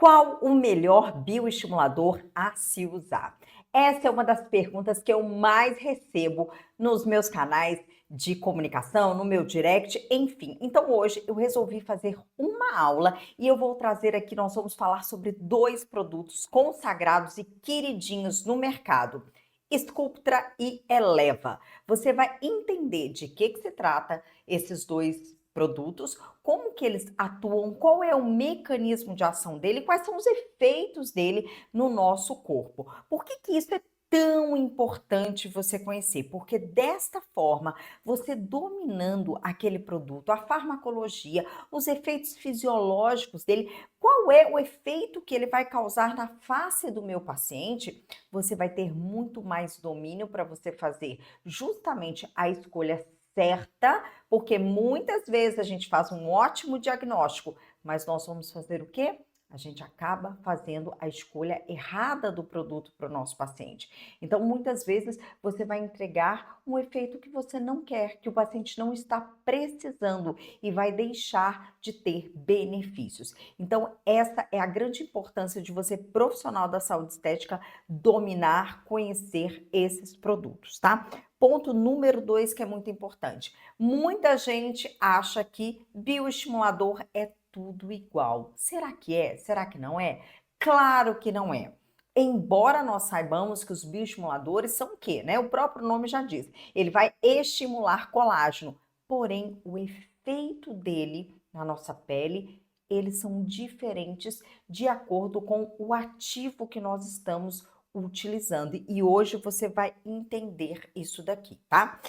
Qual o melhor bioestimulador a se usar? Essa é uma das perguntas que eu mais recebo nos meus canais de comunicação, no meu direct, enfim. Então hoje eu resolvi fazer uma aula e eu vou trazer aqui, nós vamos falar sobre dois produtos consagrados e queridinhos no mercado. Sculptra e Eleva. Você vai entender de que se trata esses dois produtos, como que eles atuam, qual é o mecanismo de ação dele, quais são os efeitos dele no nosso corpo. Por que isso é tão importante você conhecer? Porque desta forma, você dominando aquele produto, a farmacologia, os efeitos fisiológicos dele, qual é o efeito que ele vai causar na face do meu paciente, você vai ter muito mais domínio para você fazer justamente a escolha certa, porque muitas vezes a gente faz um ótimo diagnóstico, mas nós vamos fazer o quê? A gente acaba fazendo a escolha errada do produto para o nosso paciente. Então, muitas vezes, você vai entregar um efeito que você não quer, que o paciente não está precisando e vai deixar de ter benefícios. Então, essa é a grande importância de você, profissional da saúde estética, dominar, conhecer esses produtos, tá? Ponto número 2, que é muito importante. Muita gente acha que bioestimulador é tudo igual. Será que é? Será que não é? Claro que não é. Embora nós saibamos que os bioestimuladores são o quê, né? O próprio nome já diz. Ele vai estimular colágeno. Porém, o efeito dele na nossa pele, eles são diferentes de acordo com o ativo que nós estamos utilizando. E hoje você vai entender isso daqui, tá?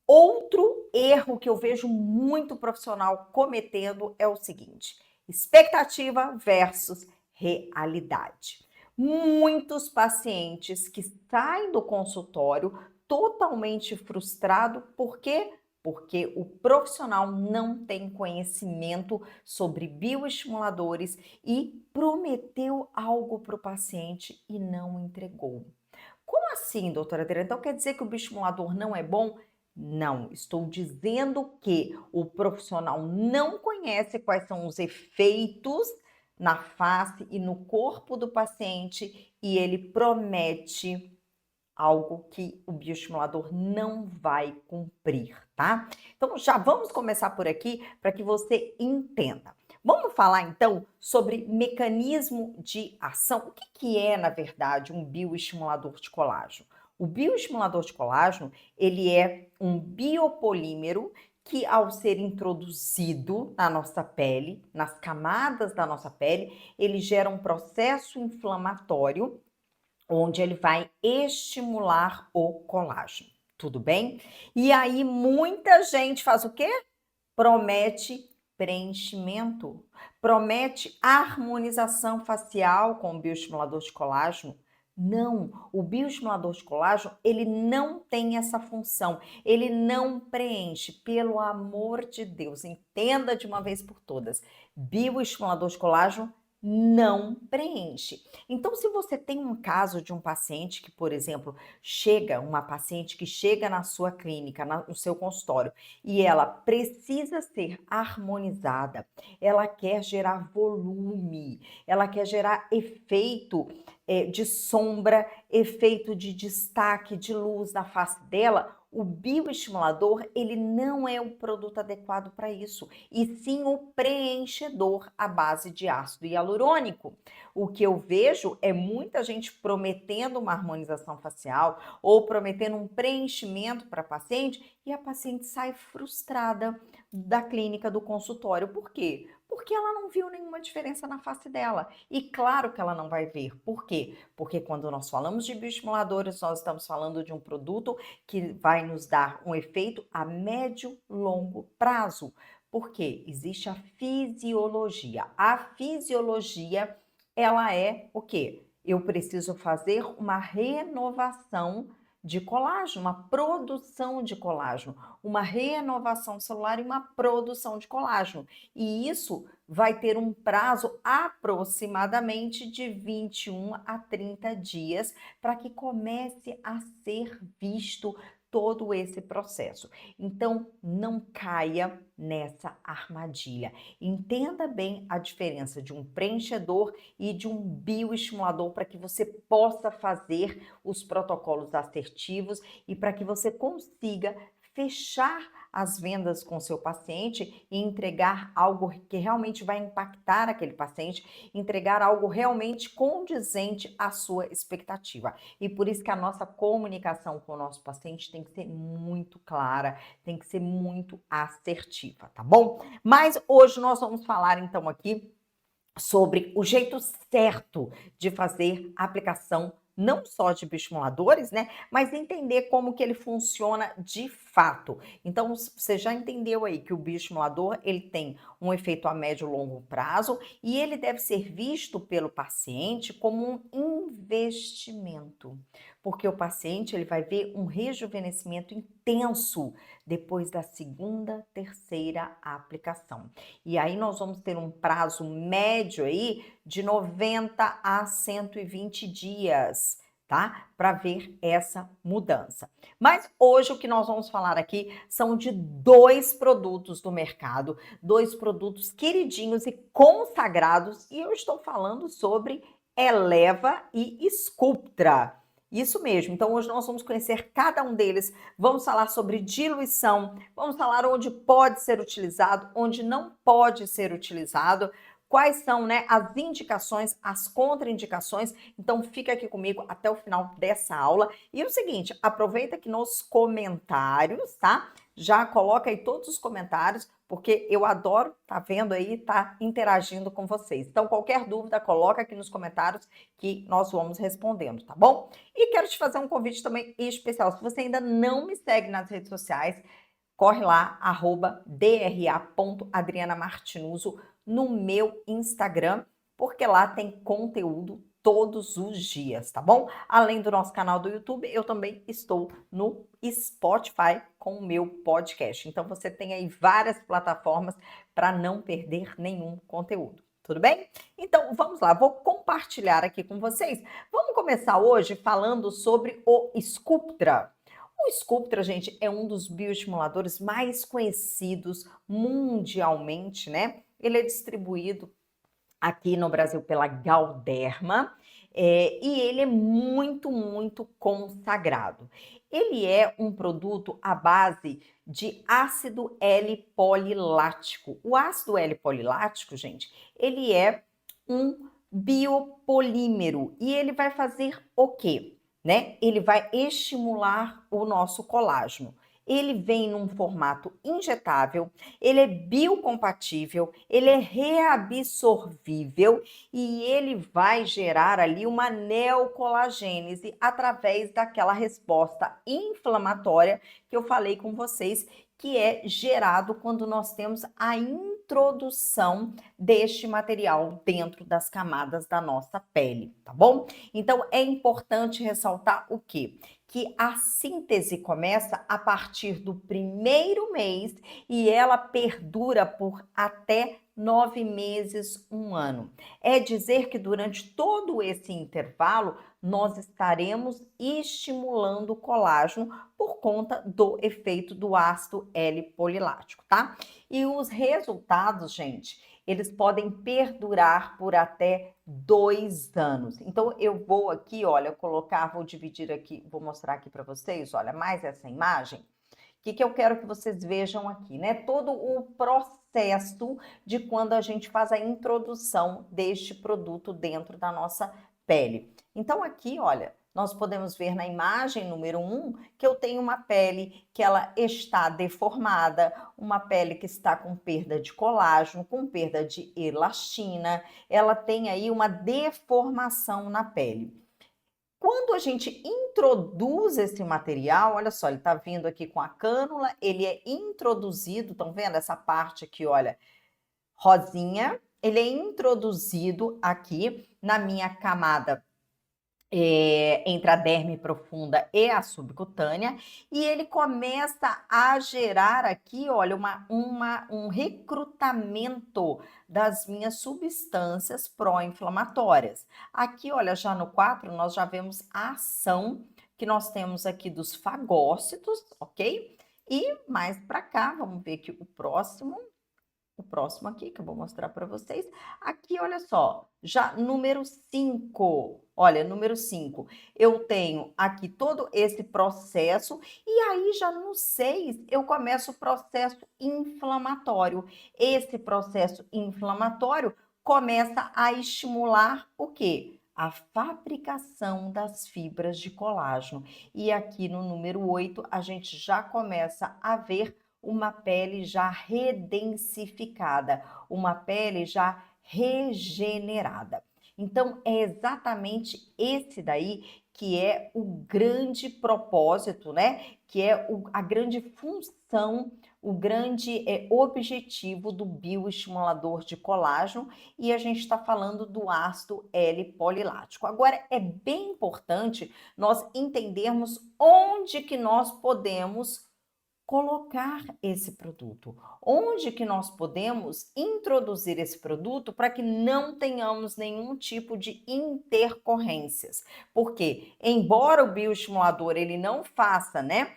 Outro erro que eu vejo muito profissional cometendo é o seguinte: expectativa versus realidade. Muitos pacientes que saem do consultório totalmente frustrado, por quê? Porque o profissional não tem conhecimento sobre bioestimuladores e prometeu algo para o paciente e não entregou. Como assim, doutora Adriana? Então quer dizer que o bioestimulador não é bom? Não, estou dizendo que o profissional não conhece quais são os efeitos na face e no corpo do paciente e ele promete algo que o bioestimulador não vai cumprir, tá? Então já vamos começar por aqui para que você entenda. Vamos falar então sobre mecanismo de ação. O que é, na verdade, um bioestimulador de colágeno? O bioestimulador de colágeno, ele é um biopolímero que, ao ser introduzido na nossa pele, nas camadas da nossa pele, ele gera um processo inflamatório onde ele vai estimular o colágeno. Tudo bem? E aí muita gente faz o quê? Promete preenchimento, promete harmonização facial com o bioestimulador de colágeno. Não, o bioestimulador de colágeno, ele não tem essa função, ele não preenche, pelo amor de Deus, entenda de uma vez por todas, bioestimulador de colágeno não preenche. Então, se você tem um caso de um paciente que, por exemplo, uma paciente que chega na sua clínica, no seu consultório, e ela precisa ser harmonizada, ela quer gerar volume, ela quer gerar efeito de sombra, efeito de destaque, de luz na face dela, o bioestimulador, ele não é o produto adequado para isso, e sim o preenchedor à base de ácido hialurônico. O que eu vejo é muita gente prometendo uma harmonização facial ou prometendo um preenchimento para a paciente e a paciente sai frustrada da clínica, do consultório. Por quê? Porque ela não viu nenhuma diferença na face dela. E claro que ela não vai ver. Por quê? Porque quando nós falamos de bioestimuladores, nós estamos falando de um produto que vai nos dar um efeito a médio, longo prazo. Porque existe a fisiologia. A fisiologia, ela é o quê? Eu preciso fazer uma renovação de colágeno, uma produção de colágeno, uma renovação celular e uma produção de colágeno. E isso vai ter um prazo aproximadamente de 21 a 30 dias para que comece a ser visto todo esse processo. Então, não caia nessa armadilha. Entenda bem a diferença de um preenchedor e de um bioestimulador para que você possa fazer os protocolos assertivos e para que você consiga fechar as vendas com seu paciente e entregar algo que realmente vai impactar aquele paciente, entregar algo realmente condizente à sua expectativa. E por isso que a nossa comunicação com o nosso paciente tem que ser muito clara, tem que ser muito assertiva, tá bom? Mas hoje nós vamos falar então aqui sobre o jeito certo de fazer a aplicação não só de bioestimuladores, né, mas entender como que ele funciona de fato. Então, você já entendeu aí que o bioestimulador, ele tem um efeito a médio e longo prazo e ele deve ser visto pelo paciente como um investimento, porque o paciente ele vai ver um rejuvenescimento intenso depois da segunda, terceira aplicação. E aí nós vamos ter um prazo médio aí de 90 a 120 dias, tá? Para ver essa mudança. Mas hoje o que nós vamos falar aqui são de dois produtos do mercado, dois produtos queridinhos e consagrados, e eu estou falando sobre Eleva e Sculptra. Isso mesmo. Então, hoje nós vamos conhecer cada um deles. Vamos falar sobre diluição, vamos falar onde pode ser utilizado, onde não pode ser utilizado, quais são, né, as indicações, as contraindicações. Então, fica aqui comigo até o final dessa aula. E o seguinte, aproveita que nos comentários, tá? Já coloca aí todos os comentários, porque eu adoro, tá vendo aí, tá interagindo com vocês. Então, qualquer dúvida, coloca aqui nos comentários que nós vamos respondendo, tá bom? E quero te fazer um convite também especial. Se você ainda não me segue nas redes sociais, corre lá, @dra.adrianamartinuso no meu Instagram, porque lá tem conteúdo todos os dias, tá bom? Além do nosso canal do YouTube, eu também estou no Spotify com o meu podcast. Então você tem aí várias plataformas para não perder nenhum conteúdo. Tudo bem? Então vamos lá, vou compartilhar aqui com vocês. Vamos começar hoje falando sobre o Sculptra. O Sculptra, gente, é um dos bioestimuladores mais conhecidos mundialmente, né? Ele é distribuído aqui no Brasil pela Galderma, e ele é muito, muito consagrado. Ele é um produto à base de ácido L-polilático. O ácido L-polilático, gente, ele é um biopolímero e ele vai fazer o quê? Né? Ele vai estimular o nosso colágeno. Ele vem num formato injetável, ele é biocompatível, ele é reabsorvível e ele vai gerar ali uma neocolagênese através daquela resposta inflamatória que eu falei com vocês, que é gerado quando nós temos a introdução deste material dentro das camadas da nossa pele, tá bom? Então é importante ressaltar o quê? Que a síntese começa a partir do primeiro mês e ela perdura por até 9 meses, um ano. É dizer que durante todo esse intervalo nós estaremos estimulando o colágeno por conta do efeito do ácido L-polilático, tá? E os resultados, gente, eles podem perdurar por até 2 anos. Então, eu vou aqui, olha, colocar, vou dividir aqui, vou mostrar aqui para vocês, olha, mais essa imagem. O que eu quero que vocês vejam aqui, né? Todo o processo de quando a gente faz a introdução deste produto dentro da nossa pele. Então, aqui, olha, nós podemos ver na imagem número 1 que eu tenho uma pele que ela está deformada, uma pele que está com perda de colágeno, com perda de elastina, ela tem aí uma deformação na pele. Quando a gente introduz esse material, olha só, ele está vindo aqui com a cânula, ele é introduzido, estão vendo essa parte aqui, olha, rosinha, ele é introduzido aqui na minha camada entre a derme profunda e a subcutânea, e ele começa a gerar aqui, olha, um recrutamento das minhas substâncias pró-inflamatórias. Aqui, olha, já no 4, nós já vemos a ação que nós temos aqui dos fagócitos, ok? E mais para cá, vamos ver aqui o próximo aqui que eu vou mostrar para vocês. Aqui, olha só, já número 5. Olha, número 5. Eu tenho aqui todo esse processo e aí já no 6 eu começo o processo inflamatório. Esse processo inflamatório começa a estimular o quê? A fabricação das fibras de colágeno. E aqui no número 8 a gente já começa a ver uma pele já redensificada, uma pele já regenerada. Então, é exatamente esse daí que é o grande propósito, né? Que é a grande função, o grande objetivo do bioestimulador de colágeno, e a gente está falando do ácido L-polilático. Agora, é bem importante nós entendermos onde que nós podemos colocar esse produto. Onde que nós podemos introduzir esse produto para que não tenhamos nenhum tipo de intercorrências? Porque, embora o bioestimulador ele não faça, né,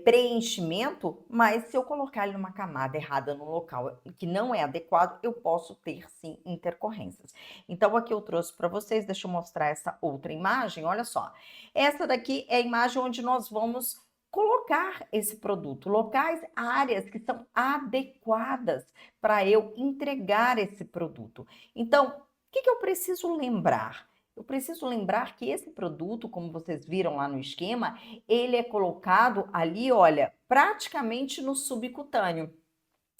preenchimento, mas se eu colocar ele numa camada errada no local que não é adequado, eu posso ter sim intercorrências. Então aqui eu trouxe para vocês, deixa eu mostrar essa outra imagem, olha só. Essa daqui é a imagem onde nós vamos colocar esse produto, locais, áreas que são adequadas para eu entregar esse produto. Então, o que eu preciso lembrar? Eu preciso lembrar que esse produto, como vocês viram lá no esquema, ele é colocado ali, olha, praticamente no subcutâneo.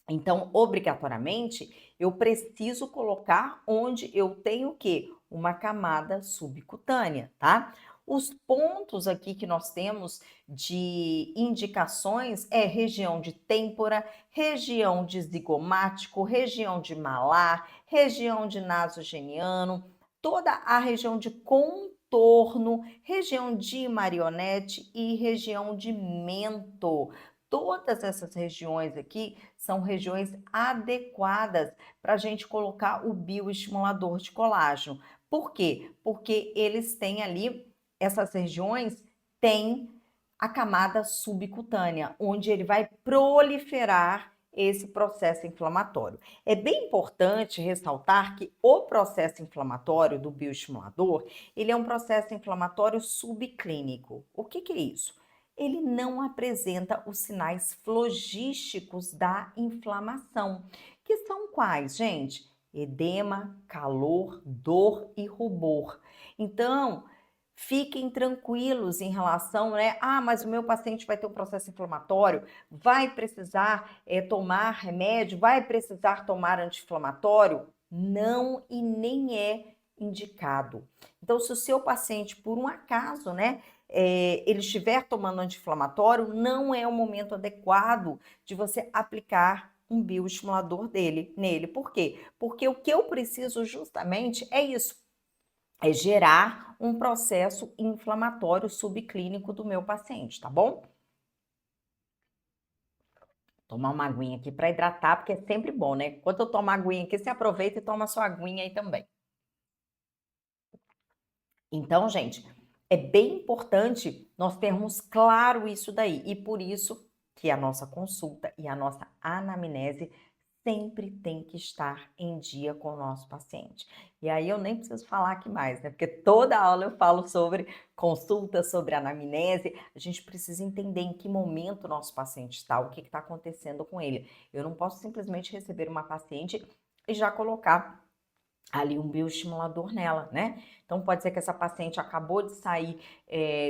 Então, obrigatoriamente, eu preciso colocar onde eu tenho o quê? Uma camada subcutânea, tá? Os pontos aqui que nós temos de indicações é região de têmpora, região de zigomático, região de malar, região de nasogeniano, toda a região de contorno, região de marionete e região de mento. Todas essas regiões aqui são regiões adequadas para a gente colocar o bioestimulador de colágeno. Por quê? Porque eles têm ali, essas regiões têm a camada subcutânea, onde ele vai proliferar esse processo inflamatório. É bem importante ressaltar que o processo inflamatório do bioestimulador, ele é um processo inflamatório subclínico. O que é isso? Ele não apresenta os sinais flogísticos da inflamação, que são quais, gente? Edema, calor, dor e rubor. Então, fiquem tranquilos em relação, né? Ah, mas o meu paciente vai ter um processo inflamatório, vai precisar tomar remédio, vai precisar tomar anti-inflamatório? Não, e nem é indicado. Então, se o seu paciente, por um acaso, né, ele estiver tomando anti-inflamatório, não é o momento adequado de você aplicar um bioestimulador nele. Por quê? Porque o que eu preciso justamente é isso, é gerar um processo inflamatório subclínico do meu paciente, tá bom? Tomar uma aguinha aqui para hidratar, porque é sempre bom, né? Quando eu tomo aguinha aqui, você aproveita e toma sua aguinha aí também. Então, gente, é bem importante nós termos claro isso daí, e por isso que a nossa consulta e a nossa anamnese sempre tem que estar em dia com o nosso paciente. E aí eu nem preciso falar aqui mais, né? Porque toda aula eu falo sobre consulta, sobre anamnese. A gente precisa entender em que momento o nosso paciente está, o que está acontecendo com ele. Eu não posso simplesmente receber uma paciente e já colocar ali um bioestimulador nela, né? Então pode ser que essa paciente acabou de sair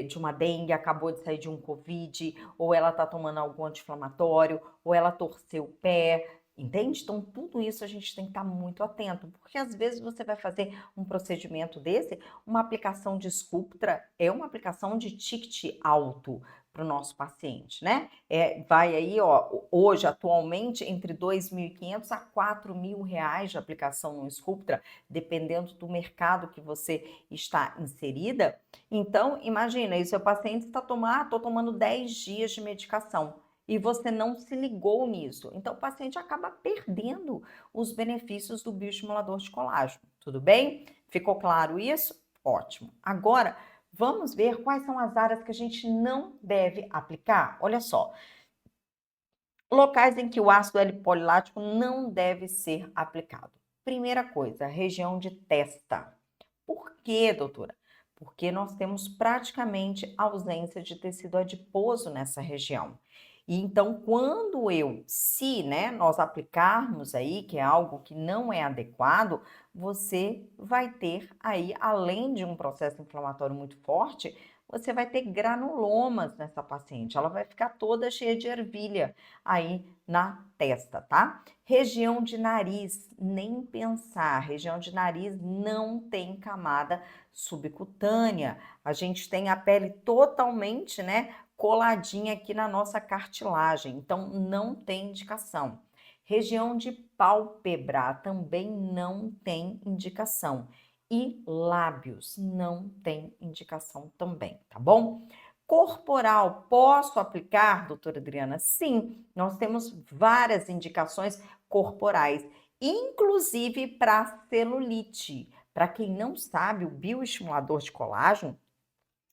de uma dengue, acabou de sair de um covid, ou ela tá tomando algum anti-inflamatório, ou ela torceu o pé, entende? Então tudo isso a gente tem que estar muito atento, porque às vezes você vai fazer um procedimento desse, uma aplicação de Sculptra é uma aplicação de ticket alto para o nosso paciente, né? Vai aí, ó, hoje, atualmente, entre R$ 2.500 a R$ 4.000 de aplicação no Sculptra, dependendo do mercado que você está inserida. Então, imagina, e seu paciente está tomando, tô tomando 10 dias de medicação e você não se ligou nisso. Então, o paciente acaba perdendo os benefícios do bioestimulador de colágeno. Tudo bem? Ficou claro isso? Ótimo. Agora, Vamos ver quais são as áreas que a gente não deve aplicar? Olha só, locais em que o ácido L-polilático não deve ser aplicado. Primeira coisa, região de testa. Por quê, doutora? Porque nós temos praticamente ausência de tecido adiposo nessa região. E então, se, né, nós aplicarmos aí, que é algo que não é adequado, você vai ter aí, além de um processo inflamatório muito forte, você vai ter granulomas nessa paciente. Ela vai ficar toda cheia de ervilha aí na testa, tá? Região de nariz, nem pensar. Região de nariz não tem camada subcutânea. A gente tem a pele totalmente, né, coladinha aqui na nossa cartilagem, então não tem indicação. Região de pálpebra também não tem indicação. E lábios não tem indicação também, tá bom? Corporal, posso aplicar, doutora Adriana? Sim, nós temos várias indicações corporais, inclusive para celulite. Para quem não sabe, o bioestimulador de colágeno,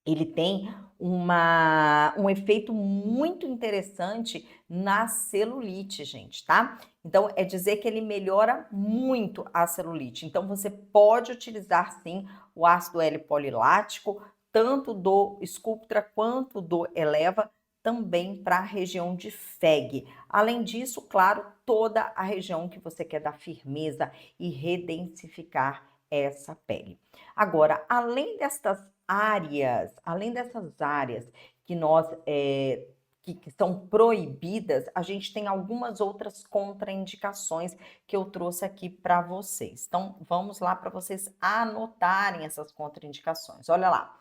ele tem um efeito muito interessante na celulite, gente, tá? Então, é dizer que ele melhora muito a celulite. Então, você pode utilizar, sim, o ácido L-polilático, tanto do Sculptra quanto do Eleva, também para a região de FEG. Além disso, claro, toda a região que você quer dar firmeza e redensificar essa pele. Agora, além dessas áreas que nós que são proibidas, a gente tem algumas outras contraindicações que eu trouxe aqui para vocês. Então, vamos lá para vocês anotarem essas contraindicações. Olha lá.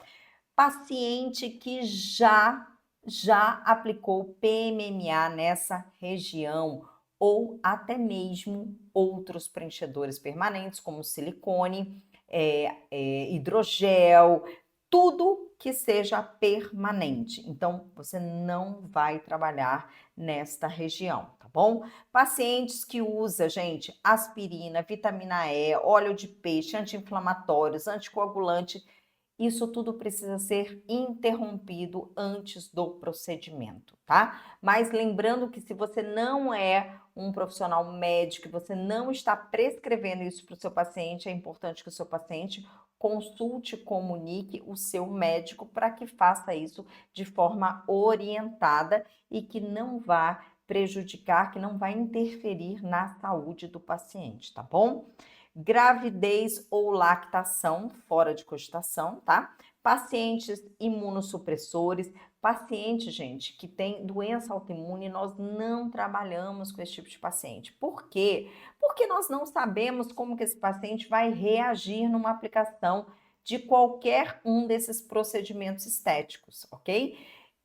Paciente que já aplicou PMMA nessa região ou até mesmo outros preenchedores permanentes, como silicone, hidrogel, tudo que seja permanente. Então, você não vai trabalhar nesta região, tá bom? Pacientes que usam, gente, aspirina, vitamina E, óleo de peixe, anti-inflamatórios, anticoagulante, isso tudo precisa ser interrompido antes do procedimento, tá? Mas lembrando que se você não é um profissional médico, você não está prescrevendo isso para o seu paciente, é importante que o seu paciente consulte, comunique o seu médico para que faça isso de forma orientada e que não vá prejudicar, que não vai interferir na saúde do paciente, tá bom? Gravidez ou lactação fora de cogitação, tá? Pacientes imunossupressores, paciente, gente, que tem doença autoimune, nós não trabalhamos com esse tipo de paciente. Por quê? Porque nós não sabemos como que esse paciente vai reagir numa aplicação de qualquer um desses procedimentos estéticos, ok?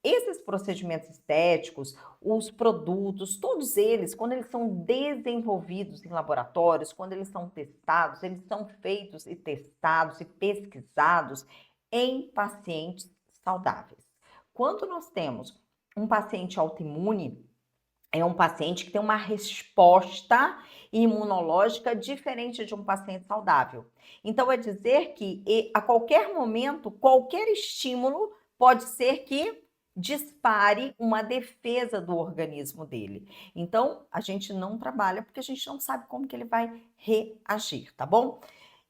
Esses procedimentos estéticos, os produtos, todos eles, quando eles são desenvolvidos em laboratórios, quando eles são testados, eles são feitos e testados e pesquisados em pacientes saudáveis. Quando nós temos um paciente autoimune, é um paciente que tem uma resposta imunológica diferente de um paciente saudável. Então, é dizer que a qualquer momento, qualquer estímulo pode ser que dispare uma defesa do organismo dele. Então, a gente não trabalha porque a gente não sabe como que ele vai reagir, tá bom?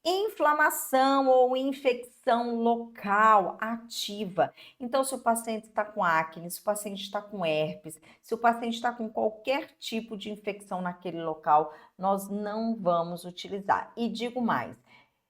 Inflamação ou infecção local ativa. Então, se o paciente está com acne, se o paciente está com herpes, se o paciente está com qualquer tipo de infecção naquele local, nós não vamos utilizar. E digo mais,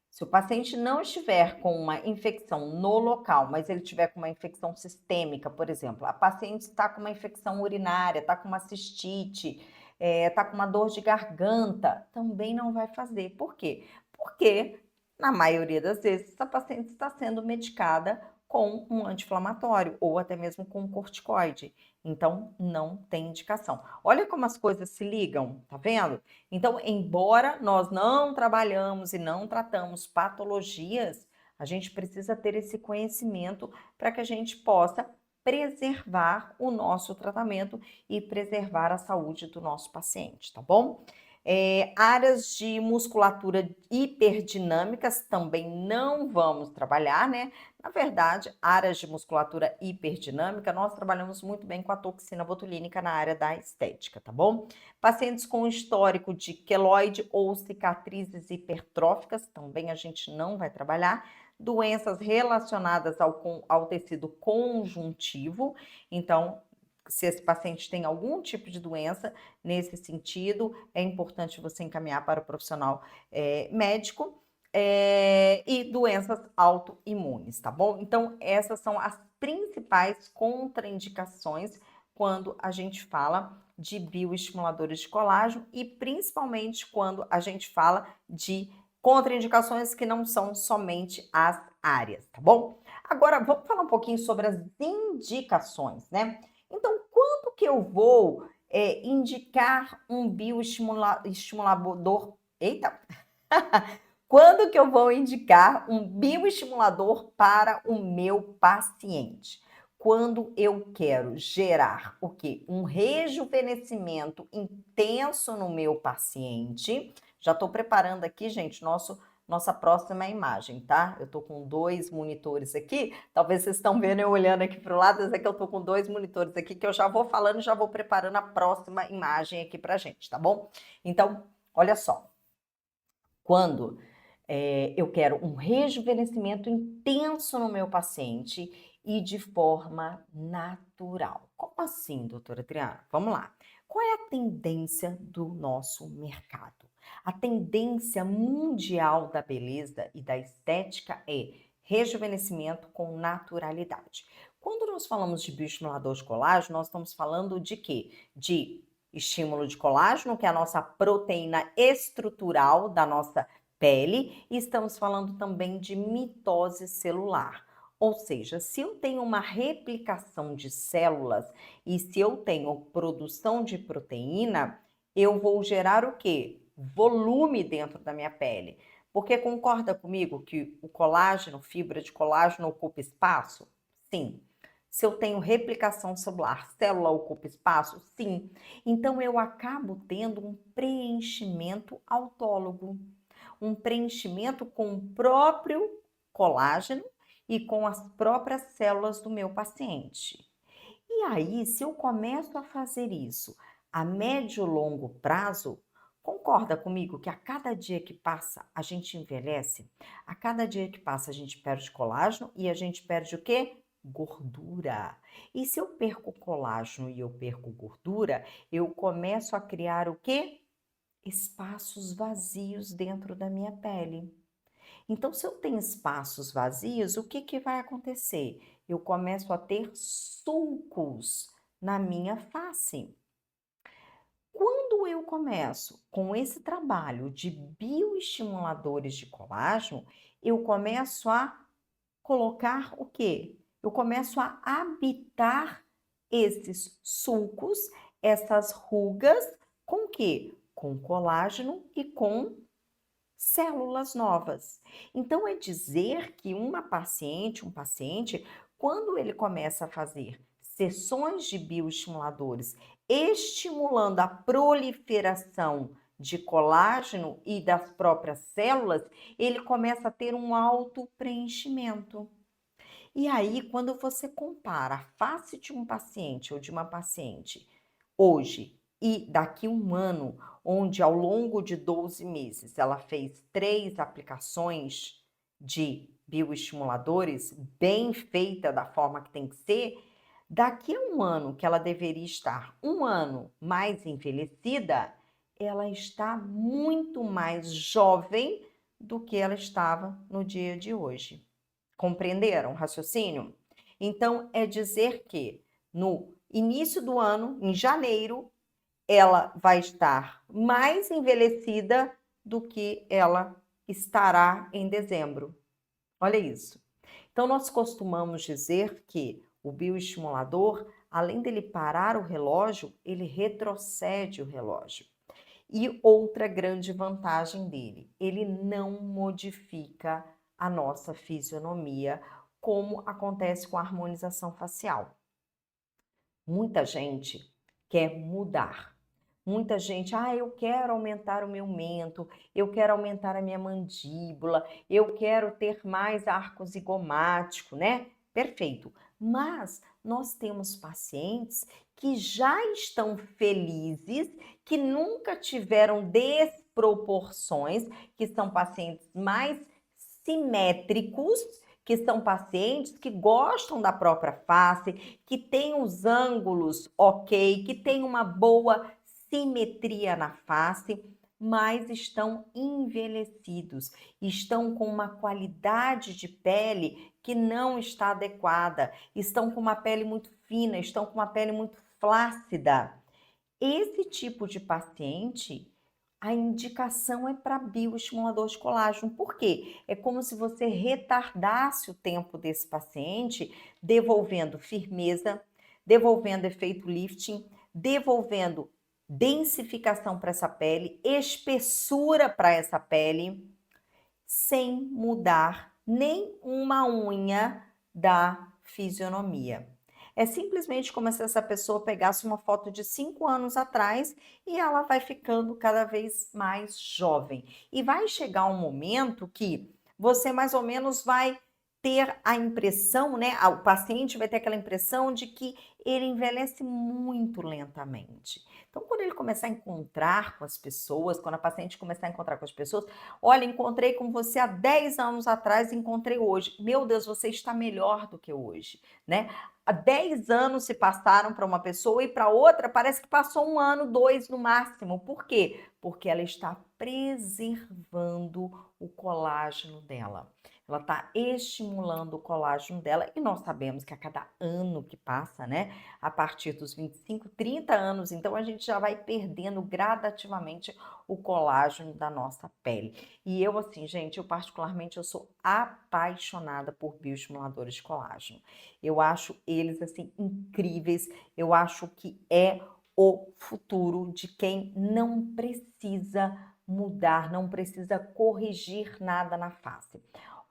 se o paciente não estiver com uma infecção no local, mas ele tiver com uma infecção sistêmica, por exemplo, a paciente está com uma infecção urinária, está com uma cistite, está com uma dor de garganta, também não vai fazer. Por quê? Porque, na maioria das vezes, essa paciente está sendo medicada com um anti-inflamatório ou até mesmo com um corticoide. Então, não tem indicação. Olha como as coisas se ligam, tá vendo? Então, embora nós não trabalhamos e não tratamos patologias, a gente precisa ter esse conhecimento para que a gente possa preservar o nosso tratamento e preservar a saúde do nosso paciente, tá bom? Áreas de musculatura hiperdinâmicas também não vamos trabalhar, né? Na verdade, áreas de musculatura hiperdinâmica, nós trabalhamos muito bem com a toxina botulínica na área da estética, tá bom? Pacientes com histórico de queloide ou cicatrizes hipertróficas, também a gente não vai trabalhar. Doenças relacionadas ao tecido conjuntivo, então, se esse paciente tem algum tipo de doença nesse sentido, é importante você encaminhar para o profissional médico. E doenças autoimunes, tá bom? Então, essas são as principais contraindicações quando a gente fala de bioestimuladores de colágeno e principalmente quando a gente fala de contraindicações que não são somente as áreas, tá bom? Agora, vamos falar um pouquinho sobre as indicações, né? Então, quando que eu vou indicar um bioestimulador? Eita! Quando que eu vou indicar um bioestimulador para o meu paciente? Quando eu quero gerar o quê? Um rejuvenescimento intenso no meu paciente. Já estou preparando aqui, gente, nossa próxima imagem, tá? Eu estou com 2 monitores aqui. Talvez vocês estão vendo eu olhando aqui para o lado, mas é que eu estou com 2 monitores aqui que eu já vou falando e já vou preparando a próxima imagem aqui para gente, tá bom? Então, olha só. Quando eu quero um rejuvenescimento intenso no meu paciente e de forma natural. Como assim, doutora Adriana? Vamos lá. Qual é a tendência do nosso mercado? A tendência mundial da beleza e da estética é rejuvenescimento com naturalidade. Quando nós falamos de bioestimulador de colágeno, nós estamos falando de quê? De estímulo de colágeno, que é a nossa proteína estrutural da nossa pele, e estamos falando também de mitose celular. Ou seja, se eu tenho uma replicação de células e se eu tenho produção de proteína, eu vou gerar o quê? Volume dentro da minha pele. Porque concorda comigo que o colágeno, fibra de colágeno ocupa espaço? Sim. Se eu tenho replicação celular, célula ocupa espaço? Sim. Então eu acabo tendo um preenchimento autólogo, um preenchimento com o próprio colágeno e com as próprias células do meu paciente. E aí, se eu começo a fazer isso a médio e longo prazo, concorda comigo que a cada dia que passa a gente envelhece? A cada dia que passa a gente perde colágeno e a gente perde o quê? Gordura. E se eu perco colágeno e eu perco gordura, eu começo a criar o quê? Espaços vazios dentro da minha pele. Então, se eu tenho espaços vazios, o que vai acontecer? Eu começo a ter sulcos na minha face. Quando eu começo com esse trabalho de bioestimuladores de colágeno, eu começo a colocar o quê? Eu começo a habitar esses sulcos, essas rugas, com o quê? Com colágeno e com células novas. Então, é dizer que um paciente, quando ele começa a fazer sessões de bioestimuladores, estimulando a proliferação de colágeno e das próprias células, ele começa a ter um alto preenchimento. E aí, quando você compara a face de um paciente ou de uma paciente hoje e daqui um ano, onde ao longo de 12 meses ela fez 3 aplicações de bioestimuladores, bem feita da forma que tem que ser, daqui a um ano que ela deveria estar um ano mais envelhecida, ela está muito mais jovem do que ela estava no dia de hoje. Compreenderam o raciocínio? Então, é dizer que no início do ano, em janeiro, ela vai estar mais envelhecida do que ela estará em dezembro. Olha isso. Então, nós costumamos dizer que o bioestimulador, além dele parar o relógio, ele retrocede o relógio. E outra grande vantagem dele, ele não modifica a nossa fisionomia, como acontece com a harmonização facial. Muita gente quer mudar, Muita gente, eu quero aumentar o meu mento, eu quero aumentar a minha mandíbula, eu quero ter mais arco zigomático, né? Perfeito. Mas nós temos pacientes que já estão felizes, que nunca tiveram desproporções, que são pacientes mais simétricos, que são pacientes que gostam da própria face, que têm os ângulos ok, que têm uma boa simetria na face, mas estão envelhecidos, estão com uma qualidade de pele que não está adequada, estão com uma pele muito fina, estão com uma pele muito flácida. Esse tipo de paciente, a indicação é para bioestimulador de colágeno. Por quê? É como se você retardasse o tempo desse paciente, devolvendo firmeza, devolvendo efeito lifting, devolvendo densificação para essa pele, espessura para essa pele, sem mudar nem uma unha da fisionomia. É simplesmente como se essa pessoa pegasse uma foto de 5 anos atrás e ela vai ficando cada vez mais jovem. E vai chegar um momento que você mais ou menos vai ter a impressão, né? O paciente vai ter aquela impressão de que ele envelhece muito lentamente. Então, quando ele começar a encontrar com as pessoas, quando a paciente começar a encontrar com as pessoas, olha, encontrei com você há 10 anos atrás, encontrei hoje. Meu Deus, você está melhor do que hoje, né? Há 10 anos se passaram para uma pessoa e para outra parece que passou 1 ano, 2 no máximo. Por quê? Porque ela está preservando o colágeno dela. Ela está estimulando o colágeno dela e nós sabemos que a cada ano que passa, né, a partir dos 25, 30 anos, então a gente já vai perdendo gradativamente o colágeno da nossa pele. E eu, assim, gente, eu particularmente, eu sou apaixonada por bioestimuladores de colágeno. Eu acho eles, assim, incríveis. Eu acho que é o futuro de quem não precisa mudar, não precisa corrigir nada na face.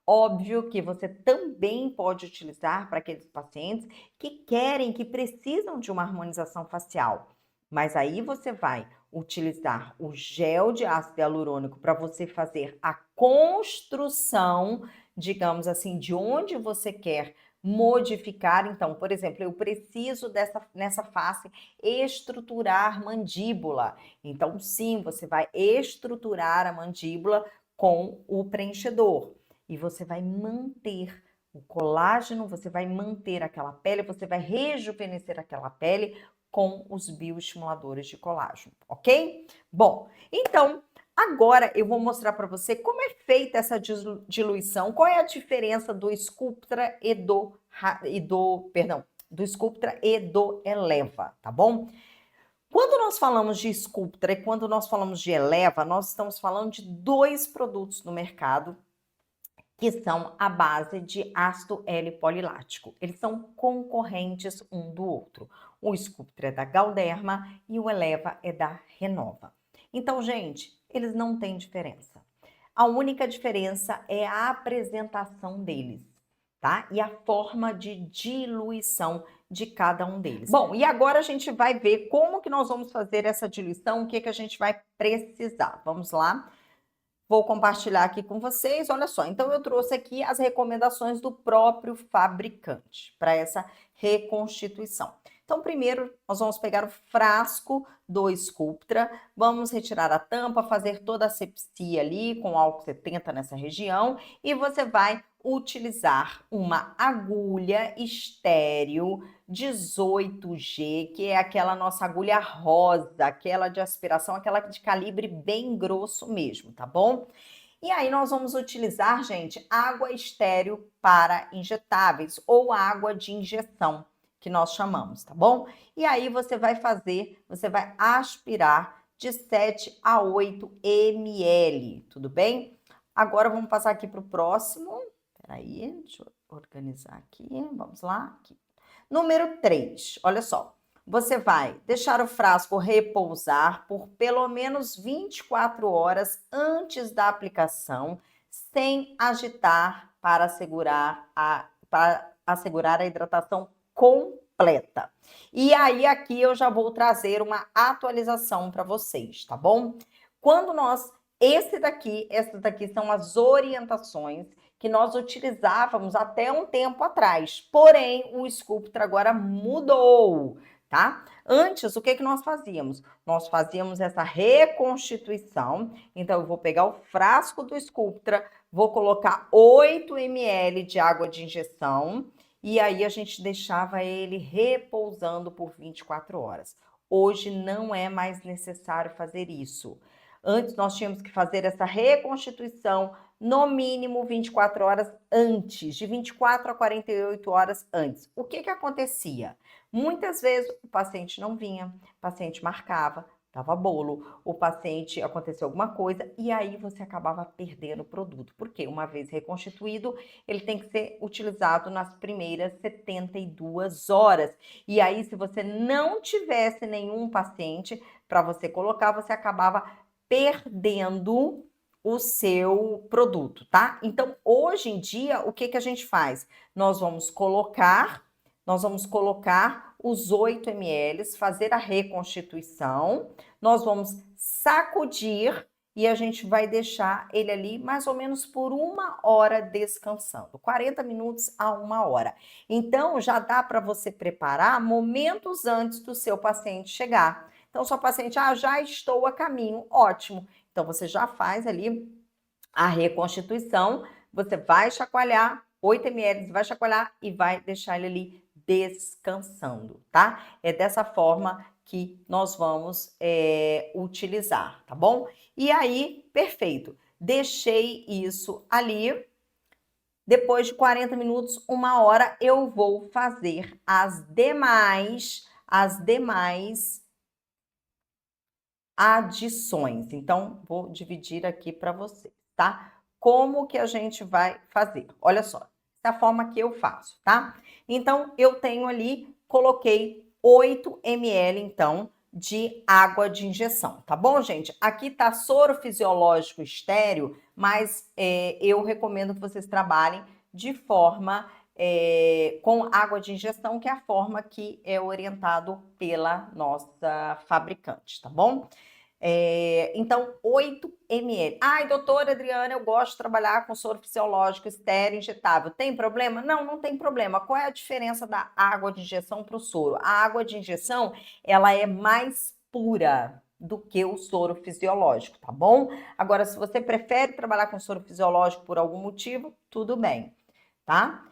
Óbvio que você também pode utilizar para aqueles pacientes que querem, que precisam de uma harmonização facial. Mas aí você vai utilizar o gel de ácido hialurônico para você fazer a construção, digamos assim, de onde você quer modificar. Então, por exemplo, eu preciso nessa face estruturar mandíbula. Então, sim, você vai estruturar a mandíbula com o preenchedor e você vai manter o colágeno, você vai manter aquela pele, você vai rejuvenescer aquela pele com os bioestimuladores de colágeno, ok? Bom, então agora eu vou mostrar para você como é feita essa diluição, qual é a diferença do Sculptra e do Sculptra e do Eleva, tá bom? Quando nós falamos de Sculptra e quando nós falamos de Eleva, nós estamos falando de 2 produtos no mercado que são à base de ácido L-polilático. Eles são concorrentes um do outro. O Sculptra é da Galderma e o Eleva é da Renova. Então, gente, eles não têm diferença. A única diferença é a apresentação deles, tá? E a forma de diluição de cada um deles. Bom, e agora a gente vai ver como que nós vamos fazer essa diluição, o que que a gente vai precisar. Vamos lá? Vou compartilhar aqui com vocês, olha só. Então, eu trouxe aqui as recomendações do próprio fabricante para essa reconstituição. Então, primeiro, nós vamos pegar o frasco do Sculptra, vamos retirar a tampa, fazer toda a asepsia ali com álcool 70 nessa região e você vai utilizar uma agulha estéreo 18G, que é aquela nossa agulha rosa, aquela de aspiração, aquela de calibre bem grosso mesmo, tá bom? E aí nós vamos utilizar, gente, água estéreo para injetáveis ou água de injeção, que nós chamamos, tá bom? E aí você vai aspirar de 7 a 8 ml, tudo bem? Agora vamos passar aqui para o próximo. Peraí, deixa eu organizar aqui, vamos lá. Aqui. Número 3, olha só. Você vai deixar o frasco repousar por pelo menos 24 horas antes da aplicação, sem agitar para assegurar a hidratação completa. completa. E aí aqui eu já vou trazer uma atualização para vocês, tá bom? Quando nós essas daqui são as orientações que nós utilizávamos até um tempo atrás. Porém, o Sculptra agora mudou, tá? Antes, o que nós fazíamos? Nós fazíamos essa reconstituição. Então, eu vou pegar o frasco do Sculptra, vou colocar 8 ml de água de injeção e aí a gente deixava ele repousando por 24 horas. Hoje não é mais necessário fazer isso. Antes nós tínhamos que fazer essa reconstituição no mínimo 24 horas antes, de 24 a 48 horas antes. O que acontecia? Muitas vezes o paciente não vinha, o paciente marcava, dava bolo, o paciente aconteceu alguma coisa e aí você acabava perdendo o produto. Porque uma vez reconstituído, ele tem que ser utilizado nas primeiras 72 horas. E aí, se você não tivesse nenhum paciente para você colocar, você acabava perdendo o seu produto, tá? Então, hoje em dia, o que a gente faz? Nós vamos colocar os 8 ml, fazer a reconstituição, nós vamos sacudir e a gente vai deixar ele ali mais ou menos por 1 hora descansando, 40 minutos a 1 hora. Então, já dá para você preparar momentos antes do seu paciente chegar. Então, sua paciente, já estou a caminho, ótimo. Então, você já faz ali a reconstituição, você vai chacoalhar, 8 ml, vai chacoalhar e vai deixar ele ali descansando, tá? É dessa forma que nós vamos utilizar, tá bom? E aí, perfeito. Deixei isso ali. Depois de 40 minutos, 1 hora, eu vou fazer as demais adições. Então, vou dividir aqui para vocês, tá? Como que a gente vai fazer? Olha só, essa é a forma que eu faço, tá? Então, eu tenho ali, coloquei 8 ml, então, de água de injeção, tá bom, gente? Aqui tá soro fisiológico estéreo, mas eu recomendo que vocês trabalhem de forma com água de injeção, que é a forma que é orientado pela nossa fabricante, tá bom? Então, 8 ml. Ai, doutora Adriana, eu gosto de trabalhar com soro fisiológico estéreo injetável. Tem problema? Não, não tem problema. Qual é a diferença da água de injeção para o soro? A água de injeção, ela é mais pura do que o soro fisiológico, tá bom? Agora, se você prefere trabalhar com soro fisiológico por algum motivo, tudo bem, tá?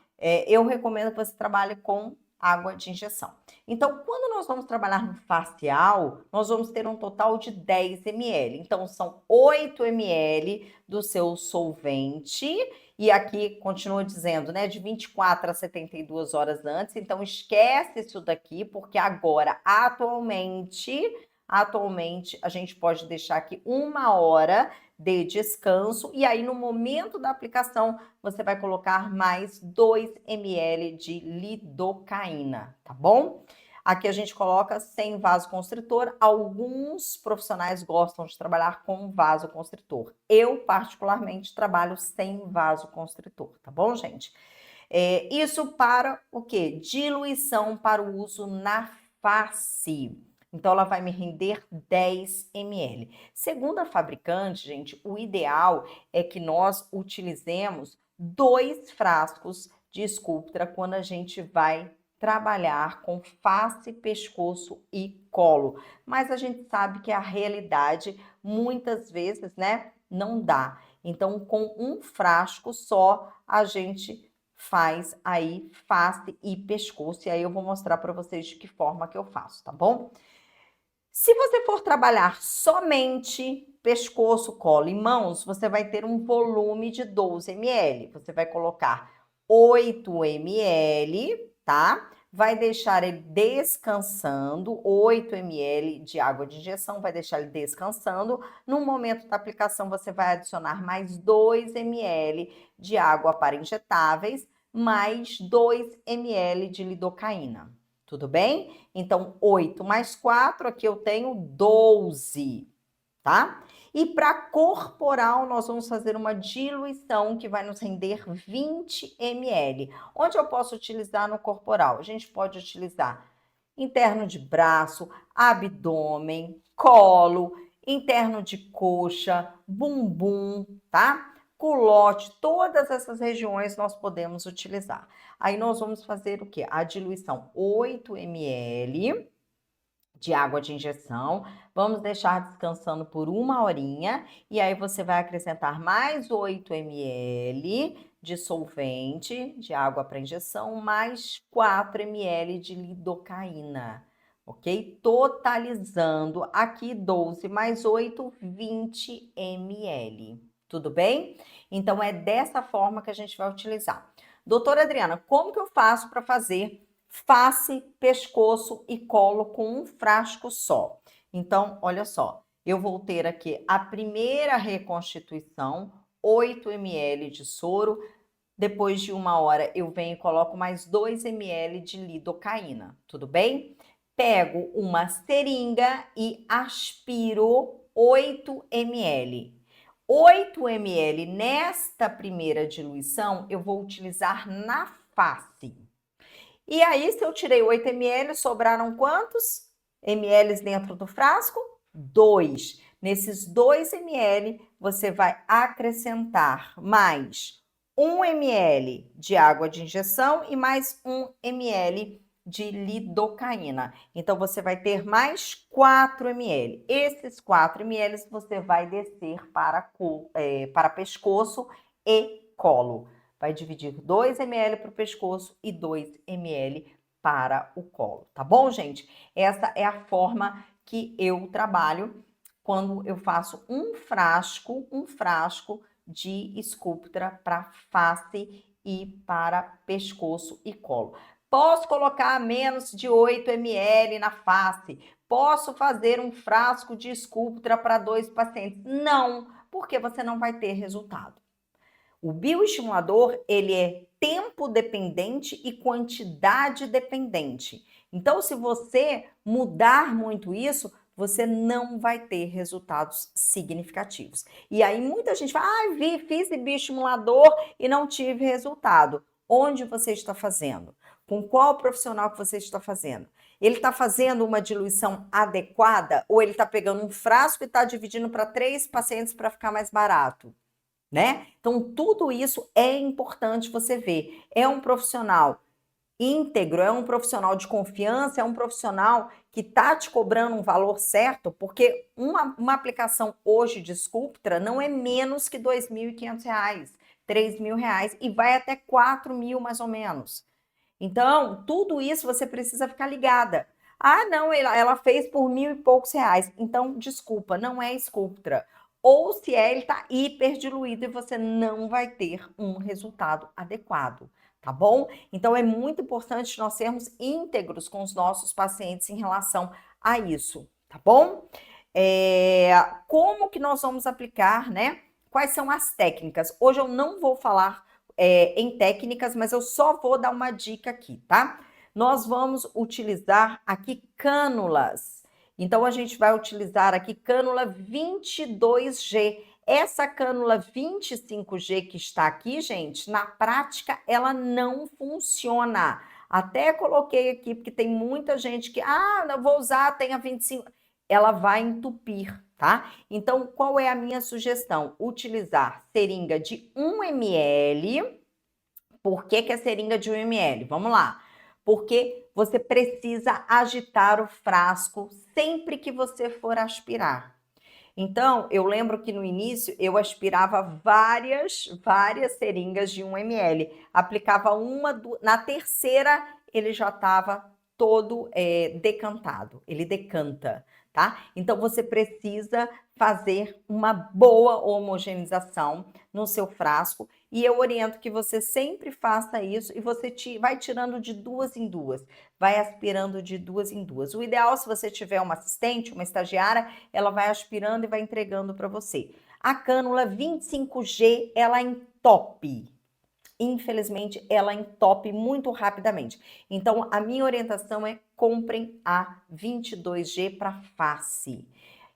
Eu recomendo que você trabalhe com água de injeção. Então, quando nós vamos trabalhar no facial, nós vamos ter um total de 10 ml. Então, são 8 ml do seu solvente. E aqui continua dizendo, né, de 24 a 72 horas antes. Então, esquece isso daqui, porque agora, atualmente, a gente pode deixar aqui 1 hora de descanso. E aí, no momento da aplicação, você vai colocar mais 2 ml de lidocaína, tá bom? Aqui a gente coloca sem vasoconstritor. Alguns profissionais gostam de trabalhar com vasoconstritor. Eu, particularmente, trabalho sem vasoconstritor, tá bom, gente? Isso para o quê? Diluição para o uso na face. Então, ela vai me render 10 ml. Segundo a fabricante, gente, o ideal é que nós utilizemos 2 frascos de Sculptra quando a gente vai trabalhar com face, pescoço e colo. Mas a gente sabe que a realidade, muitas vezes, né, não dá. Então, com um frasco só, a gente faz aí face e pescoço. E aí eu vou mostrar para vocês de que forma que eu faço, tá bom? Se você for trabalhar somente pescoço, colo e mãos, você vai ter um volume de 12 ml. Você vai colocar 8 ml, tá? Vai deixar ele descansando, 8 ml de água de injeção, vai deixar ele descansando. No momento da aplicação, você vai adicionar mais 2 ml de água para injetáveis, mais 2 ml de lidocaína. Tudo bem? Então, 8 mais 4, aqui eu tenho 12, tá? E para corporal, nós vamos fazer uma diluição que vai nos render 20 ml. Onde eu posso utilizar no corporal? A gente pode utilizar interno de braço, abdômen, colo, interno de coxa, bumbum, tá? Culote, todas essas regiões nós podemos utilizar. Aí nós vamos fazer o quê? A diluição 8 ml de água de injeção, vamos deixar descansando por 1 horinha, e aí você vai acrescentar mais 8 ml de solvente, de água para injeção, mais 4 ml de lidocaína, ok? Totalizando aqui 12 mais 8, 20 ml, tudo bem? Então, é dessa forma que a gente vai utilizar. Doutora Adriana, como que eu faço para fazer face, pescoço e colo com um frasco só? Então, olha só, eu vou ter aqui a primeira reconstituição, 8 ml de soro. Depois de 1 hora, eu venho e coloco mais 2 ml de lidocaína, tudo bem? Pego uma seringa e aspiro 8 ml. 8 ml nesta primeira diluição, eu vou utilizar na face. E aí, se eu tirei 8 ml, sobraram quantos ml dentro do frasco? 2. Nesses 2 ml, você vai acrescentar mais 1 ml de água de injeção e mais 1 ml de lidocaína. Então, você vai ter mais 4 ml. Esses 4 ml você vai descer para pescoço e colo. Vai dividir 2 ml para o pescoço e 2 ml para o colo, tá bom, gente? Essa é a forma que eu trabalho quando eu faço um frasco de Sculptra para face e para pescoço e colo. Posso colocar menos de 8 ml na face? Posso fazer um frasco de Sculptra para 2 pacientes? Não, porque você não vai ter resultado. O bioestimulador, ele é tempo dependente e quantidade dependente. Então, se você mudar muito isso, você não vai ter resultados significativos. E aí muita gente fala, fiz bioestimulador e não tive resultado. Onde você está fazendo? Com qual profissional que você está fazendo? Ele está fazendo uma diluição adequada ou ele está pegando um frasco e está dividindo para 3 pacientes para ficar mais barato? Né? Então, tudo isso é importante você ver. É um profissional íntegro, é um profissional de confiança, é um profissional que está te cobrando um valor certo, porque uma aplicação hoje de Sculptra não é menos que R$ 2.500, R$ 3.000 e vai até 4.000 mais ou menos. Então, tudo isso você precisa ficar ligada. Não, ela fez por 1.000 e poucos reais. Então, desculpa, não é Sculptra. Ou se ele está hiper diluído e você não vai ter um resultado adequado, tá bom? Então, é muito importante nós sermos íntegros com os nossos pacientes em relação a isso, tá bom? Como que nós vamos aplicar, né? Quais são as técnicas? Hoje eu não vou falar em técnicas, mas eu só vou dar uma dica aqui, tá? Nós vamos utilizar aqui cânulas. Então, a gente vai utilizar aqui cânula 22G. Essa cânula 25G que está aqui, gente, na prática, ela não funciona. Até coloquei aqui, porque tem muita gente que, não vou usar, tem a 25. Ela vai entupir, tá? Então, qual é a minha sugestão? Utilizar seringa de 1 ml. Por que é seringa de 1 ml? Vamos lá. Porque você precisa agitar o frasco sempre que você for aspirar. Então, eu lembro que no início eu aspirava várias seringas de 1 ml. Aplicava uma, na terceira ele já estava todo decantado. Ele decanta, tá? Então, você precisa fazer uma boa homogeneização no seu frasco e eu oriento que você sempre faça isso e você vai tirando de 2 em 2, vai aspirando de 2 em 2. O ideal, se você tiver uma assistente, uma estagiária, ela vai aspirando e vai entregando para você. A cânula 25G, ela entope. Infelizmente, ela entope muito rapidamente. Então, a minha orientação é comprem a 22G para face.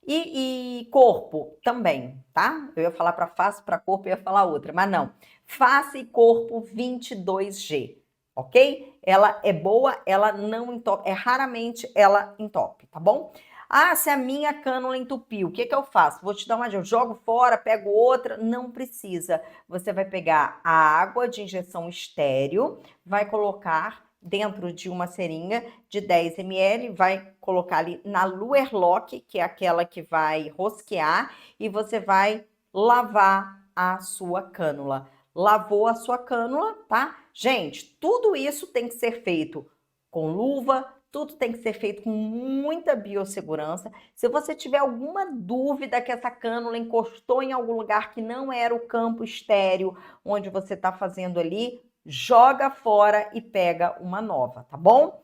E corpo também, tá? Eu ia falar para face, para corpo, eu ia falar outra, mas não. Face e corpo 22G, ok? Ela é boa, ela não entope, raramente ela entope, tá bom? Ah, se a minha cânula entupiu, o que que eu faço? Vou te dar uma dica, eu jogo fora, pego outra, não precisa. Você vai pegar a água de injeção estéreo, vai colocar dentro de uma seringa de 10 ml, vai colocar ali na Luerlock, que é aquela que vai rosquear, e você vai lavar a sua cânula. Lavou a sua cânula, tá? Gente, tudo isso tem que ser feito com luva, tudo tem que ser feito com muita biossegurança. Se você tiver alguma dúvida que essa cânula encostou em algum lugar que não era o campo estéreo onde você está fazendo ali, joga fora e pega uma nova, tá bom?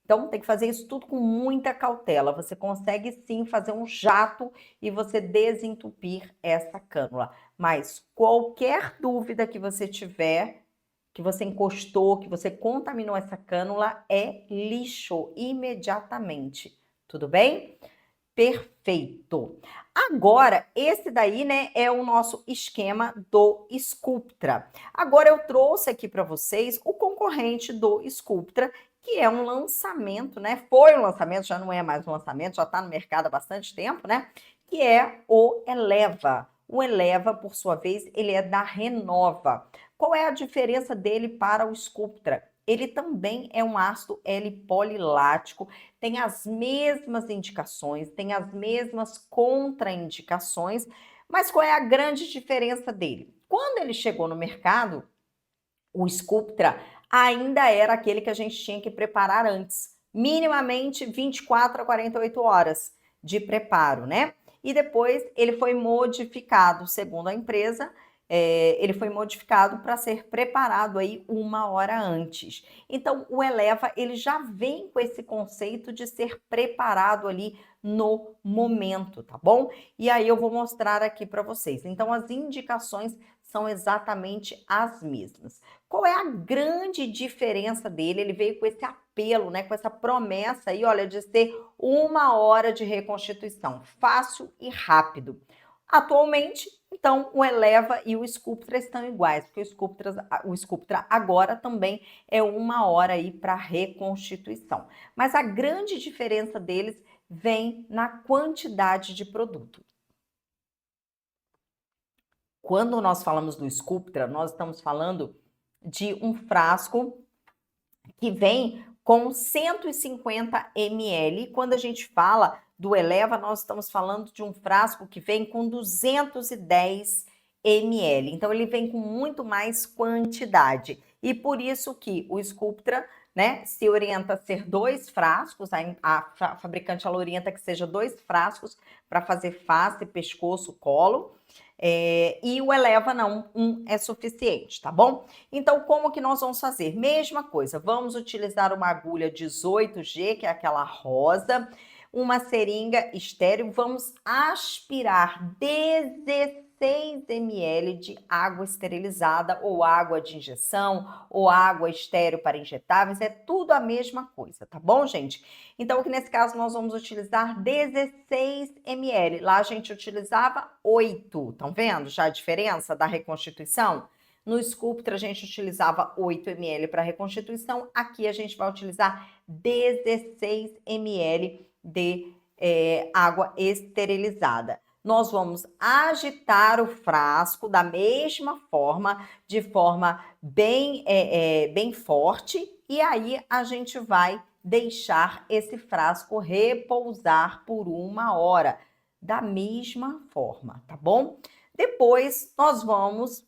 Então tem que fazer isso tudo com muita cautela. Você consegue sim fazer um jato e você desentupir essa cânula. Mas qualquer dúvida que você tiver, que você encostou, que você contaminou essa cânula, é lixo imediatamente. Tudo bem? Perfeito. Agora, esse daí, né, é o nosso esquema do Sculptra. Agora eu trouxe aqui para vocês o concorrente do Sculptra, que é um lançamento, né? Foi um lançamento, já não é mais um lançamento, já está no mercado há bastante tempo, né? Que é o Eleva. O Eleva, por sua vez, ele é da Renova. Qual é a diferença dele para o Sculptra? Ele também é um ácido L-polilático, tem as mesmas indicações, tem as mesmas contraindicações, mas qual é a grande diferença dele? Quando ele chegou no mercado, o Sculptra ainda era aquele que a gente tinha que preparar antes, minimamente 24 a 48 horas de preparo, né? E depois ele foi modificado, segundo a empresa, ele foi modificado para ser preparado aí 1 hora antes. Então, o Eleva, ele já vem com esse conceito de ser preparado ali no momento, tá bom? E aí eu vou mostrar aqui para vocês. Então, as indicações são exatamente as mesmas. Qual é a grande diferença dele? Ele veio com esse apelo, né, com essa promessa aí, olha, de ser 1 hora de reconstituição, fácil e rápido. Atualmente, então, o Eleva e o Sculptra estão iguais, porque o Sculptra agora também é 1 hora aí para reconstituição. Mas a grande diferença deles vem na quantidade de produto. Quando nós falamos do Sculptra, nós estamos falando de um frasco que vem com 150 ml. Quando a gente fala do Eleva, nós estamos falando de um frasco que vem com 210 ml. Então, ele vem com muito mais quantidade. E por isso que o Sculptra, né, se orienta a ser 2 frascos, a fabricante ela orienta que seja 2 frascos para fazer face, pescoço, colo. E o Eleva não, 1 é suficiente, tá bom? Então, como que nós vamos fazer? Mesma coisa, vamos utilizar uma agulha 18G, que é aquela rosa, uma seringa estéreo, vamos aspirar 16 ml de água esterilizada ou água de injeção ou água estéreo para injetáveis, é tudo a mesma coisa, tá bom, gente? Então, aqui nesse caso, nós vamos utilizar 16 ml. Lá a gente utilizava 8. Estão vendo já a diferença da reconstituição? No Sculptra, a gente utilizava 8 ml para reconstituição. Aqui a gente vai utilizar 16 ml de água esterilizada. Nós vamos agitar o frasco da mesma forma, de forma bem, bem forte, e aí a gente vai deixar esse frasco repousar por 1 hora, da mesma forma, tá bom? Depois nós vamos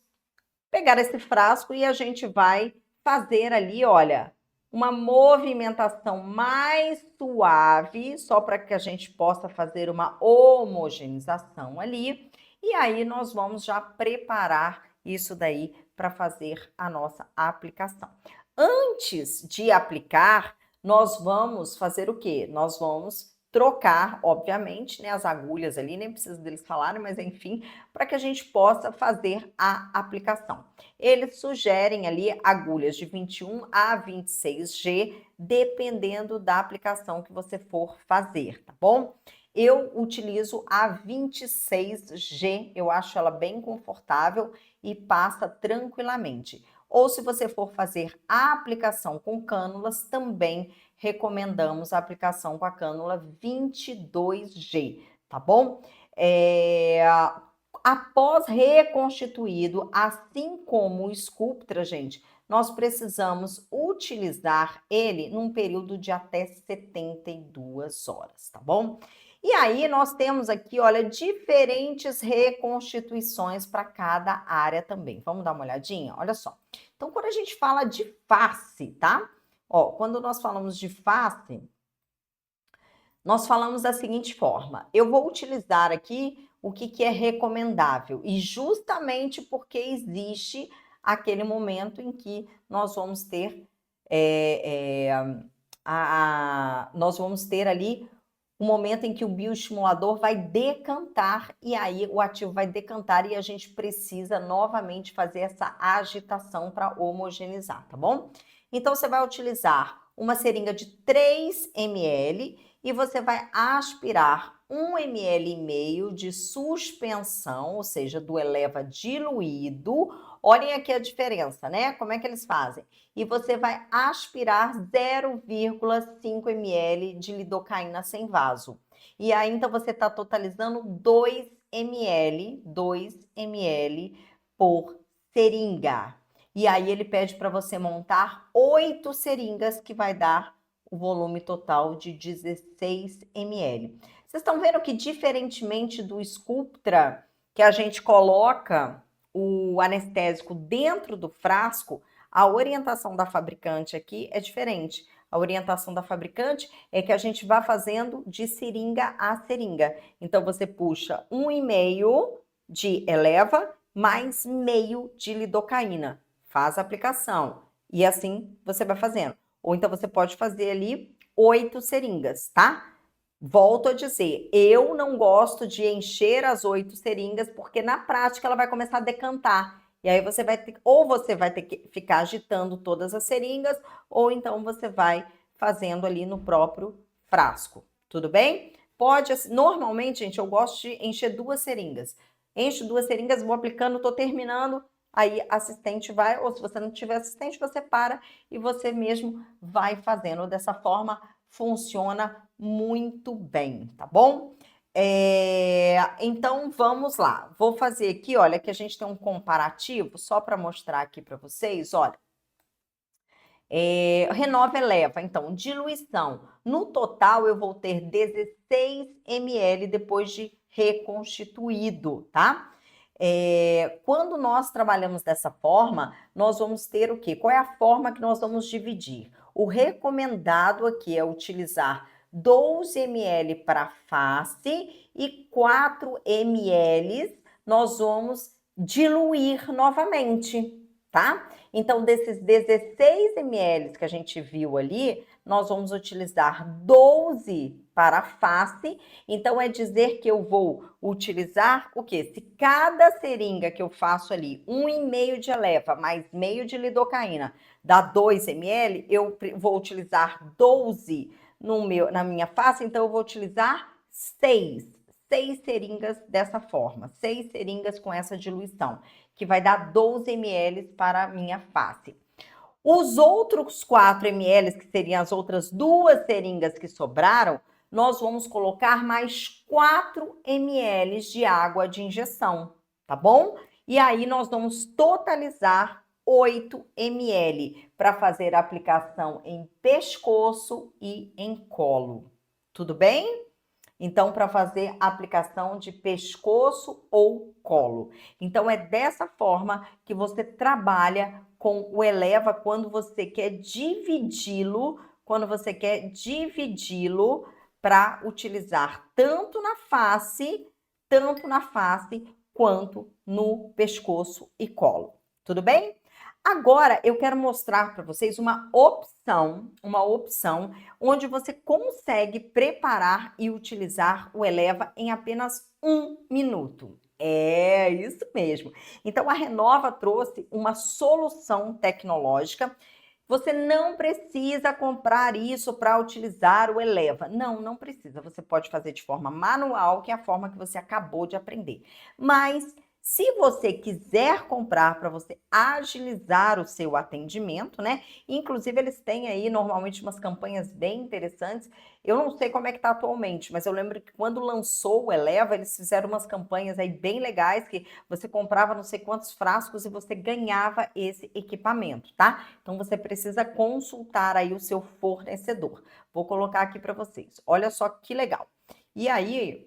pegar esse frasco e a gente vai fazer ali, olha, uma movimentação mais suave, só para que a gente possa fazer uma homogeneização ali. E aí nós vamos já preparar isso daí para fazer a nossa aplicação. Antes de aplicar, nós vamos fazer o quê? Nós vamos trocar, obviamente, né, as agulhas ali, nem precisa deles falarem, mas enfim, para que a gente possa fazer a aplicação. Eles sugerem ali agulhas de 21 a 26G, dependendo da aplicação que você for fazer, tá bom? Eu utilizo a 26G, eu acho ela bem confortável e passa tranquilamente. Ou se você for fazer a aplicação com cânulas, também recomendamos a aplicação com a cânula 22G, tá bom? Após reconstituído, assim como o Sculptra, gente, nós precisamos utilizar ele num período de até 72 horas, tá bom? E aí nós temos aqui, olha, diferentes reconstituições para cada área também. Vamos dar uma olhadinha? Olha só. Então, quando a gente fala de face, tá? Ó, quando nós falamos de face, nós falamos da seguinte forma: eu vou utilizar aqui o que é recomendável, e justamente porque existe aquele momento em que nós vamos ter nós vamos ter ali um momento em que o bioestimulador vai decantar, e aí o ativo vai decantar e a gente precisa novamente fazer essa agitação para homogeneizar, tá bom? Então você vai utilizar uma seringa de 3 ml e você vai aspirar 1,5 ml de suspensão, ou seja, do Eleva diluído. Olhem aqui a diferença, né? Como é que eles fazem? E você vai aspirar 0,5 ml de lidocaína sem vaso. E aí, então, você está totalizando 2 ml por seringa. E aí, ele pede para você montar 8 seringas, que vai dar o volume total de 16 ml. Vocês estão vendo que, diferentemente do Sculptra, que a gente coloca o anestésico dentro do frasco, a orientação da fabricante aqui é diferente. A orientação da fabricante é que a gente vá fazendo de seringa a seringa. Então, você puxa 1,5 de Eleva mais meio de lidocaína. Faz a aplicação. E assim você vai fazendo. Ou então você pode fazer ali 8 seringas, tá? Volto a dizer, eu não gosto de encher as 8 seringas, porque na prática ela vai começar a decantar. E aí você vai ter, ou você vai ter que ficar agitando todas as seringas, ou então você vai fazendo ali no próprio frasco. Tudo bem? Pode, normalmente, gente, eu gosto de encher 2 seringas. Encho 2 seringas, vou aplicando, tô terminando, aí assistente vai, ou se você não tiver assistente, você para e você mesmo vai fazendo. Dessa forma, funciona muito bem, tá bom? Então, vamos lá. Vou fazer aqui, olha, que a gente tem um comparativo, só para mostrar aqui para vocês, olha. Renova Eleva, então, diluição. No total, eu vou ter 16 ml depois de reconstituído, tá? Quando nós trabalhamos dessa forma, nós vamos ter o quê? Qual é a forma que nós vamos dividir? O recomendado aqui é utilizar 12 ml para face e 4 ml nós vamos diluir novamente, tá? Então, desses 16 ml que a gente viu ali, nós vamos utilizar 12 para a face. Então, é dizer que eu vou utilizar o quê? Se cada seringa que eu faço ali, 1,5 de Eleva mais meio de lidocaína, dá 2 ml, eu vou utilizar 12 na minha face, então eu vou utilizar 6 seringas dessa forma, 6 seringas com essa diluição, que vai dar 12 ml para a minha face. Os outros 4 ml, que seriam as outras 2 seringas que sobraram, nós vamos colocar mais 4 ml de água de injeção, tá bom? E aí nós vamos totalizar 8 ml para fazer a aplicação em pescoço e em colo. Tudo bem? Então, para fazer a aplicação de pescoço ou colo. Então, é dessa forma que você trabalha com o Eleva quando você quer dividi-lo, para utilizar tanto na face quanto no pescoço e colo. Tudo bem? Agora, eu quero mostrar para vocês uma opção onde você consegue preparar e utilizar o Eleva em apenas 1 minuto. É isso mesmo. Então, a Renova trouxe uma solução tecnológica Você não precisa comprar isso para utilizar o Eleva. Não, não precisa. Você pode fazer de forma manual, que é a forma que você acabou de aprender. Mas se você quiser comprar para você agilizar o seu atendimento, né? Inclusive, eles têm aí normalmente umas campanhas bem interessantes. Eu não sei como é que está atualmente, mas eu lembro que quando lançou o Eleva, eles fizeram umas campanhas aí bem legais, que você comprava não sei quantos frascos e você ganhava esse equipamento, tá? Então, você precisa consultar aí o seu fornecedor. Vou colocar aqui para vocês. Olha só que legal. E aí,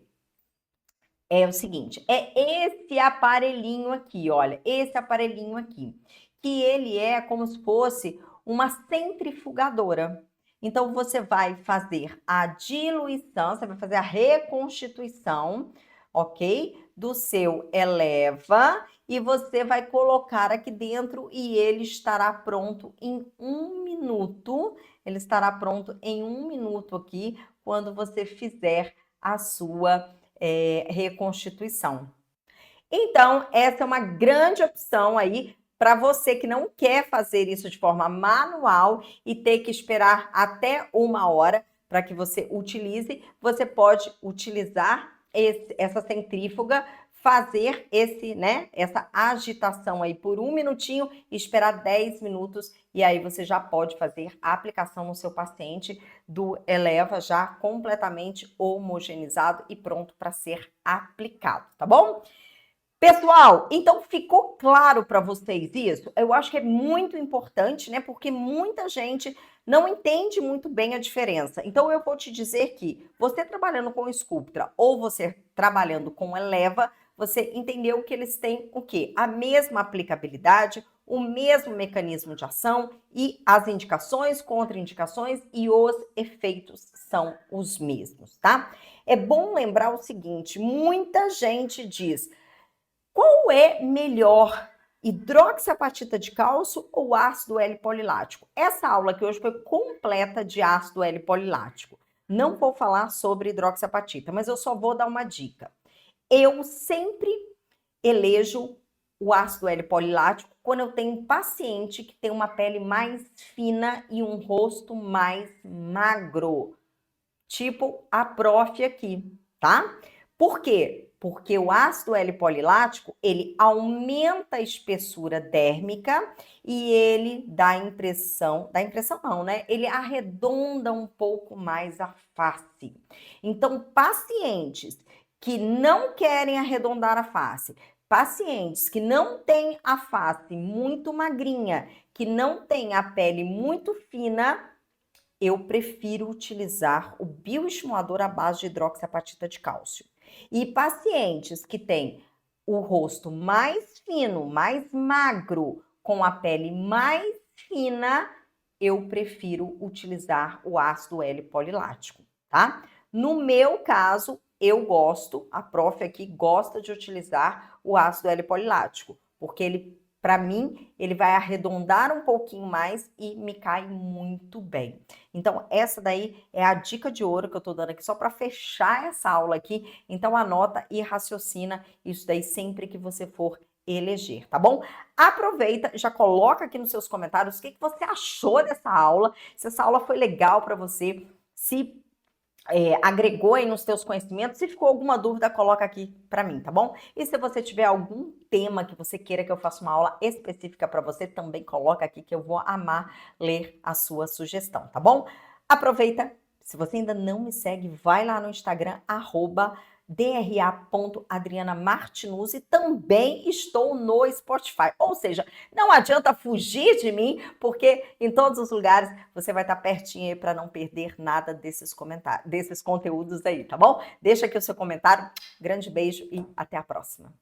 é o seguinte, é esse aparelhinho aqui, olha, esse aparelhinho aqui, que ele é como se fosse uma centrifugadora. Então, você vai fazer a diluição, você vai fazer a reconstituição, ok? Do seu Eleva e você vai colocar aqui dentro e ele estará pronto em 1 minuto. Ele estará pronto em 1 minuto aqui, quando você fizer a sua reconstituição. Então, essa é uma grande opção aí para você que não quer fazer isso de forma manual e ter que esperar até 1 hora para que você utilize. Você pode utilizar essa centrífuga, fazer essa agitação aí por 1 minutinho e esperar 10 minutos e aí você já pode fazer a aplicação no seu paciente do Eleva já completamente homogeneizado e pronto para ser aplicado, tá bom? Pessoal, então ficou claro para vocês isso? Eu acho que é muito importante, né? Porque muita gente não entende muito bem a diferença. Então eu vou te dizer que você trabalhando com Sculptra ou você trabalhando com Eleva, você entendeu que eles têm o quê? A mesma aplicabilidade, o mesmo mecanismo de ação e as indicações, contraindicações e os efeitos são os mesmos, tá? É bom lembrar o seguinte, muita gente diz: qual é melhor, hidroxiapatita de cálcio ou ácido L-polilático? Essa aula aqui hoje foi completa de ácido L-polilático. Não vou falar sobre hidroxiapatita, mas eu só vou dar uma dica. Eu sempre elejo o ácido L-polilático quando eu tenho um paciente que tem uma pele mais fina e um rosto mais magro, tipo a prof aqui, tá? Por quê? Porque o ácido L-polilático, ele aumenta a espessura dérmica e ele dá impressão não, né? Ele arredonda um pouco mais a face. Então, pacientes que não querem arredondar a face, pacientes que não têm a face muito magrinha, que não têm a pele muito fina, eu prefiro utilizar o bioestimulador à base de hidroxiapatita de cálcio. E pacientes que têm o rosto mais fino, mais magro, com a pele mais fina, eu prefiro utilizar o ácido L-polilático, tá? No meu caso, eu gosto, a prof aqui gosta de utilizar o ácido L-polilático, porque ele, para mim, ele vai arredondar um pouquinho mais e me cai muito bem. Então, essa daí é a dica de ouro que eu tô dando aqui só para fechar essa aula aqui. Então, anota e raciocina isso daí sempre que você for eleger, tá bom? Aproveita, já coloca aqui nos seus comentários o que você achou dessa aula, se essa aula foi legal para você, se agregou aí nos teus conhecimentos. Se ficou alguma dúvida, coloca aqui para mim, tá bom? E se você tiver algum tema que você queira que eu faça uma aula específica para você, também coloca aqui que eu vou amar ler a sua sugestão, tá bom? Aproveita, se você ainda não me segue, vai lá no Instagram, @dra.adrianamartinuzzi, e também estou no Spotify. Ou seja, não adianta fugir de mim, porque em todos os lugares você vai estar pertinho aí para não perder nada desses comentários, desses conteúdos aí, tá bom? Deixa aqui o seu comentário. Grande beijo e até a próxima.